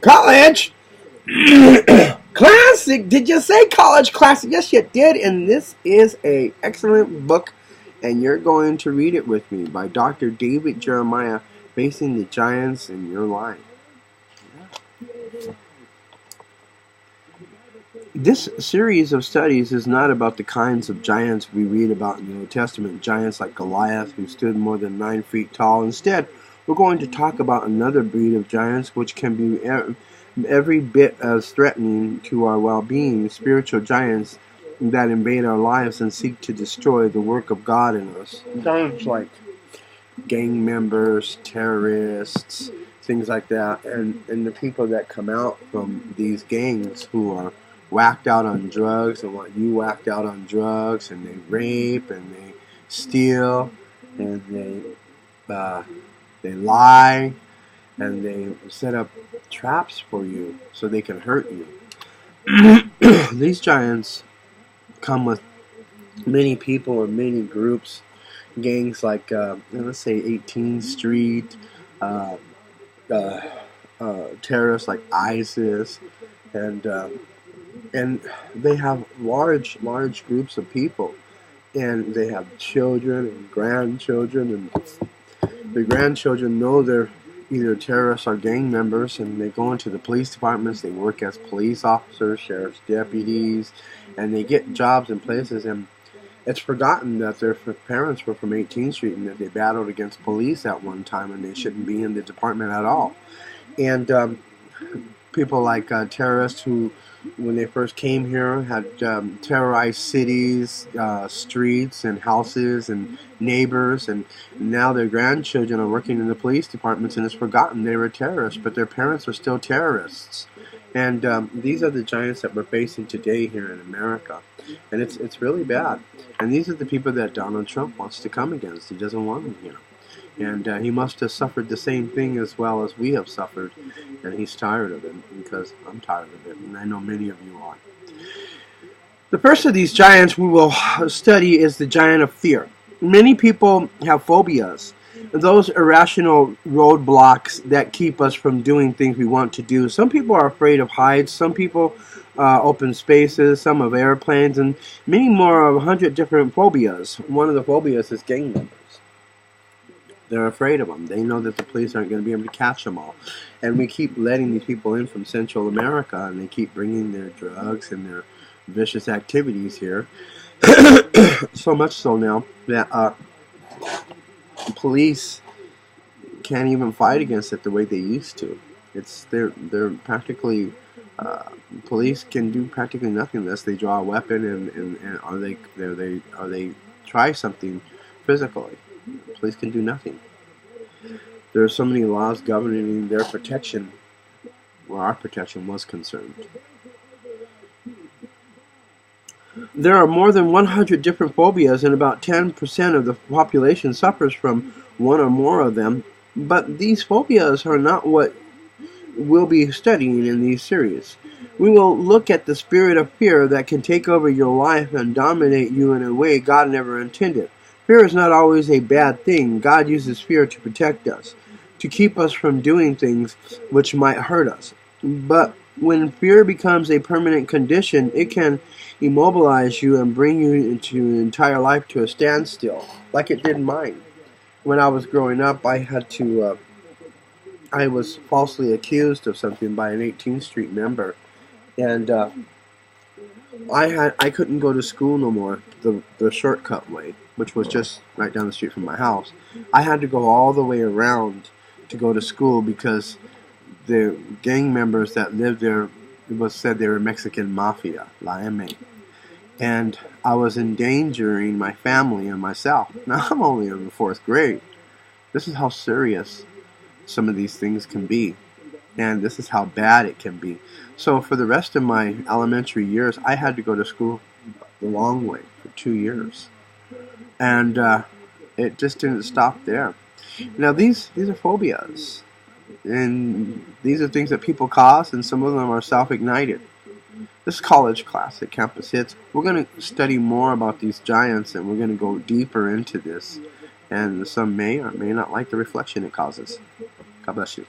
College classic. Did you say college classic? Yes, you did. And this is a excellent book, and you're going to read it with me by Dr. David Jeremiah, Facing the Giants in Your Life. This series of studies is not about the kinds of giants we read about in the Old Testament, giants like Goliath, who stood more than 9 feet tall. Instead, we're going to talk about another breed of giants which can be every bit as threatening to our well-being, spiritual giants that invade our lives and seek to destroy the work of God in us. Giants like gang members, terrorists, things like that, and the people that come out from these gangs who are whacked out on drugs and want you whacked out on drugs, and they rape and they steal and they lie and they set up traps for you so they can hurt you. These giants come with many people and many groups, gangs like let's say 18th Street, terrorists like ISIS, and they have large groups of people, and they have children and grandchildren, and the grandchildren know they're either terrorists or gang members, and they go into the police departments, they work as police officers, sheriff's deputies, and they get jobs in places, and it's forgotten that their parents were from 18th Street and that they battled against police at one time and they shouldn't be in the department at all. And people like terrorists who, when they first came here, had terrorized cities, streets, and houses, and neighbors, and now their grandchildren are working in the police departments, and it's forgotten they were terrorists, but their parents are still terrorists. And these are the giants that we're facing today here in America, and it's really bad. And these are the people that Donald Trump wants to come against. He doesn't want them here. And he must have suffered the same thing as well as we have suffered, and he's tired of it, because I'm tired of it, and I know many of you are. The first of these giants we will study is the giant of fear. Many people have phobias, those irrational roadblocks that keep us from doing things we want to do. Some people are afraid of heights, some people open spaces, some of airplanes, and many more of 100 different phobias. One of the phobias is gang members. They're afraid of them. They know that the police aren't going to be able to catch them all. And we keep letting these people in from Central America, and they keep bringing their drugs and their vicious activities here. So much so now that police can't even fight against it the way they used to. They're practically police can do practically nothing unless they draw a weapon or they try something physically. Police can do nothing. There are so many laws governing their protection where our protection was concerned. There are more than 100 different phobias, and about 10% of the population suffers from one or more of them. But these phobias are not what we'll be studying in these series. We will look at the spirit of fear that can take over your life and dominate you in a way God never intended. Fear is not always a bad thing. God uses fear to protect us, to keep us from doing things which might hurt us. But when fear becomes a permanent condition, it can immobilize you and bring you into your entire life to a standstill, like it did mine. When I was growing up, I was falsely accused of something by an 18th Street member, and I couldn't go to school no more the shortcut way, which was just right down the street from my house. I had to go all the way around to go to school because the gang members that lived there, it was said they were Mexican mafia, La M. And I was endangering my family and myself. Now I'm only in the 4th grade. This is how serious some of these things can be. And this is how bad it can be. So for the rest of my elementary years, I had to go to school the long way for 2 years. And it just didn't stop there. Now these are phobias. And these are things that people cause, and some of them are self-ignited. This college class at Campus Hits, we're going to study more about these giants, and we're going to go deeper into this. And some may or may not like the reflection it causes. God bless you.